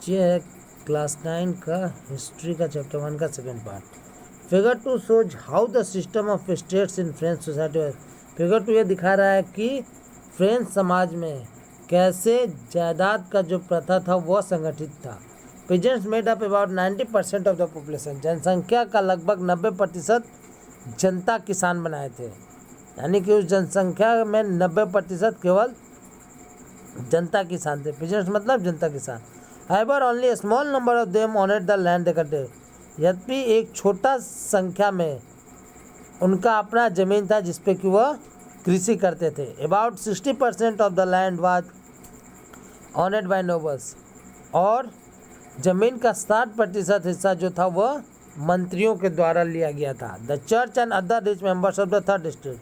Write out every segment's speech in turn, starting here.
ये है क्लास 9 का हिस्ट्री का चैप्टर 1 का second part. Figure 2 shows how the system of states in French society. Figure 2 ये दिखा रहा है कि फ्रेंच समाज में कैसे जायदाद का जो प्रथा था वह संगठित था। Peasants made up about 90% of the population. जनसंख्या का लगभग 90% जनता किसान बनाए थे, यानी कि उस जनसंख्या में 90% केवल जनता किसान थे। पीजेंट्स मतलब जनता किसान। Haber only A small number of them honoured the land इकट्ठे। यद्यपि एक छोटा संख्या में उनका अपना जमीन था जिसपे कि वह कृषि करते थे। About 60% of the land was honoured bye nobles. और जमीन का 60% हिस्सा जो था वह मंत्रियों के द्वारा लिया गया था। The church and other rich members of the third state,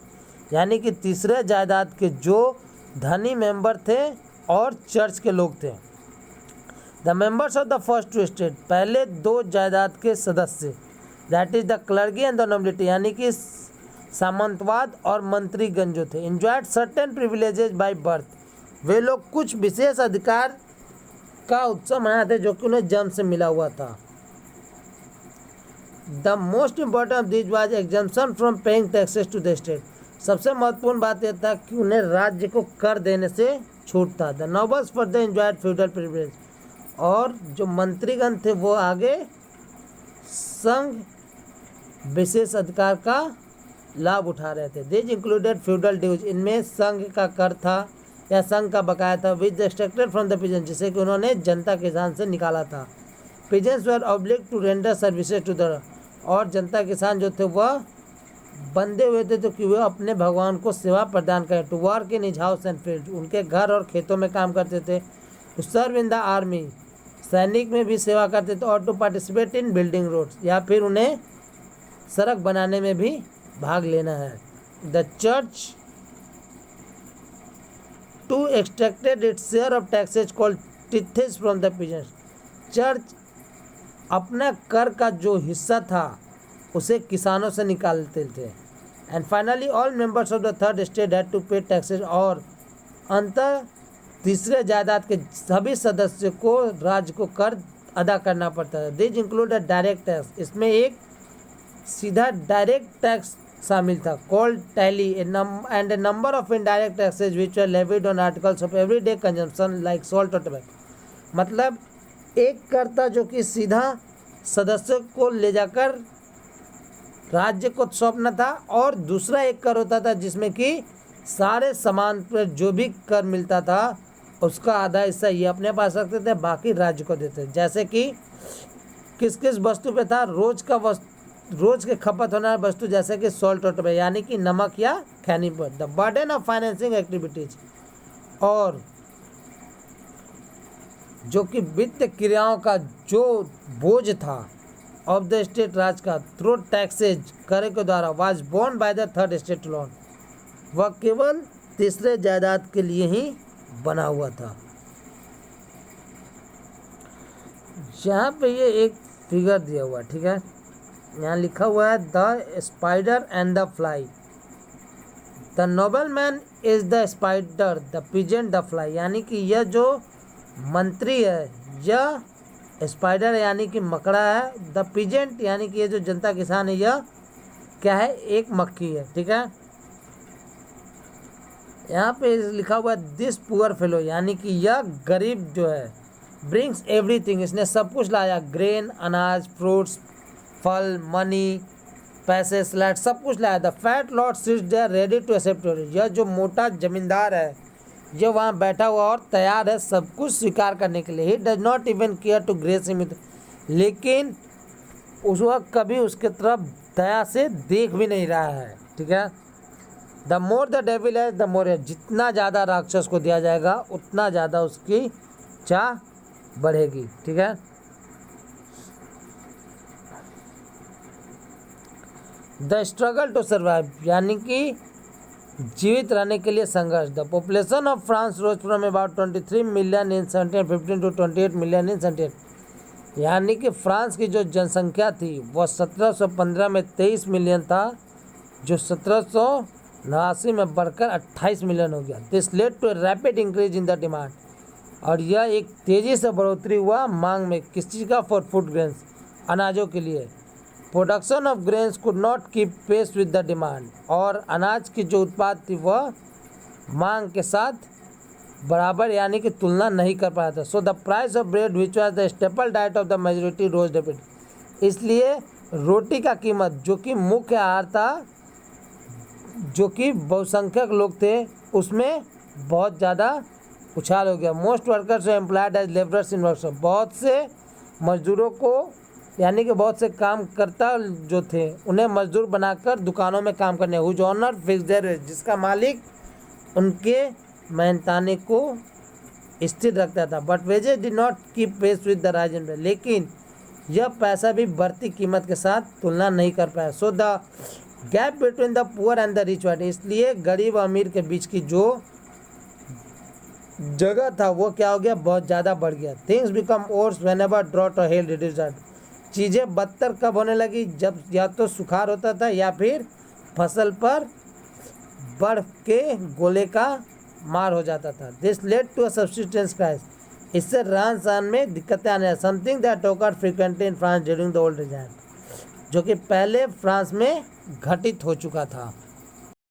यानी कि तीसरे जायदाद के जो धनी मेंबर थे और चर्च के लोग थे। The members of the first two state, पहले दो जायदाद के सदस्य, that is the clergy and the nobility, यानी कि सामंतवाद और मंत्रीगण जो थे, enjoyed certain privileges by birth, वे लोग कुछ विशेष अधिकार का उत्सव मनाते जो कि उन्हें जन्म से मिला हुआ था। The most important of this was exemption from paying taxes to the state. सबसे महत्वपूर्ण बात यह था कि उन्हें राज्य को कर देने से छूट था। The nobles for the enjoyed feudal privilege, और जो मंत्रीगण थे वो आगे संघ विशेष अधिकार का लाभ उठा रहे थे। दिस इंक्लूडेड फ्यूडल ड्यूज, इनमें संघ का कर था या संघ का बकाया था, which extracted from the peasant, जिसे कि उन्होंने जनता किसान से निकाला था। Peasants were obliged to render services to the, और जनता किसान जो थे वह बंधे हुए थे तो कि वह अपने भगवान को सेवा प्रदान करें। To work in his house and field, उनके घर और खेतों में काम करते थे। To serve in the army, सैनिक में भी सेवा करते थे। और to participate in building roads, या फिर उन्हें सड़क बनाने में भी भाग लेना है। The church too extracted its share of taxes called tithes from the peasants, church अपना कर का जो हिस्सा था उसे किसानों से निकालते थे। And finally all members of the third state had to pay taxes, और अंतर तीसरे जायदाद के सभी सदस्यों को राज्य को कर अदा करना पड़ता था। This include a direct tax, इसमें एक सीधा डायरेक्ट टैक्स शामिल था, called tally, and A number of indirect taxes which were levied on articles of everyday consumption like salt और टोबैको। मतलब एक कर था जो कि सीधा सदस्यों को ले जाकर राज्य को सौंपना था, और दूसरा एक कर होता था जिसमें कि सारे सामान पर जो भी कर मिलता था उसका आधा हिस्सा ये अपने पास रखते थे, बाकी राज्य को देते थे। जैसे कि किस किस वस्तु पे था, रोज के खपत होने वाली वस्तु जैसे कि सॉल्ट और टोबैको, यानी कि नमक या खैनी पर। The burden of financing activities, और जो कि वित्त क्रियाओं का जो बोझ था ऑफ द स्टेट, राज का, थ्रू टैक्सेज, कर के द्वारा, was borne by the third state alone, वह केवल तीसरे जायदाद के लिए ही बना हुआ था। यहाँ पे ये एक फिगर दिया हुआ, ठीक है, यहाँ लिखा हुआ है the spider and the fly. The nobleman is the spider, the peasant the fly, यानी कि यह जो मंत्री है यह स्पाइडर यानी कि मकड़ा है। द पीजेंट यानी कि ये जो जनता किसान है यह क्या है, एक मक्खी है, ठीक है। यहाँ पे लिखा हुआ है दिस पुअर फेलो, यानी कि यह गरीब जो है, ब्रिंग्स एवरीथिंग, इसने सब कुछ लाया, ग्रेन, अनाज, फ्रूट्स, फल, मनी, पैसे, स्लैट, सब कुछ लाया। The fat lord sits there ready to accept, यह जो मोटा जमींदार है जो वहाँ बैठा हुआ और तैयार है सब कुछ स्वीकार करने के लिए। He does not even care to grace him, लेकिन उस वक्त कभी उसके तरफ दया से देख भी नहीं रहा है, ठीक है। द मोर द डेविल है द मोर, जितना ज़्यादा राक्षस को दिया जाएगा उतना ज़्यादा उसकी चाह बढ़ेगी, ठीक है। द स्ट्रगल टू सर्वाइव, यानी कि जीवित रहने के लिए संघर्ष। The population of France rose from about 23 million in 1715 to 28 million in 17, यानी कि फ्रांस की जो जनसंख्या थी वह 1715 में 23 मिलियन था, जो 1789 में बढ़कर 28 मिलियन हो गया। This led to a rapid increase in the demand, और यह एक तेज़ी से बढ़ोतरी हुआ मांग में किस चीज़ का, फॉर फूड ग्रेन्स, अनाजों के लिए। Production of grains could not keep pace with the demand, और अनाज की जो उत्पाद थी वह मांग के साथ बराबर यानी कि तुलना नहीं कर पाया था। So the price of bread which was the staple diet of the majority rose debit, इसलिए रोटी का कीमत जो कि मुख्य आहार था, जो कि बहुसंख्यक लोग थे, उसमें बहुत ज़्यादा उछाल हो गया। Most workers employed as labourers in workshop, बहुत से मजदूरों को यानी कि बहुत से काम करता जो थे उन्हें मजदूर बनाकर दुकानों में काम करने, whose owner fix their wage, जिसका मालिक उनके मेहनताने को स्थिर रखता था। But wages did not keep pace with the rise in pay, लेकिन यह पैसा भी बढ़ती कीमत के साथ तुलना नहीं कर पाया। So the gap between the poor and the rich white, इसलिए गरीब और अमीर के बीच की जो जगह था वो क्या हो गया, बहुत ज़्यादा बढ़ गया। Things become worse whenever drought or hail reduced, चीज़ें बदतर कब होने लगी, जब या तो सुखाड़ होता था या फिर फसल पर बढ़ के गोले का मार हो जाता था। This led to a subsistence crisis, इससे रहन सहन में दिक्कतें आने, something that occurred frequently in France during the old regime, जो कि पहले फ्रांस में घटित हो चुका था।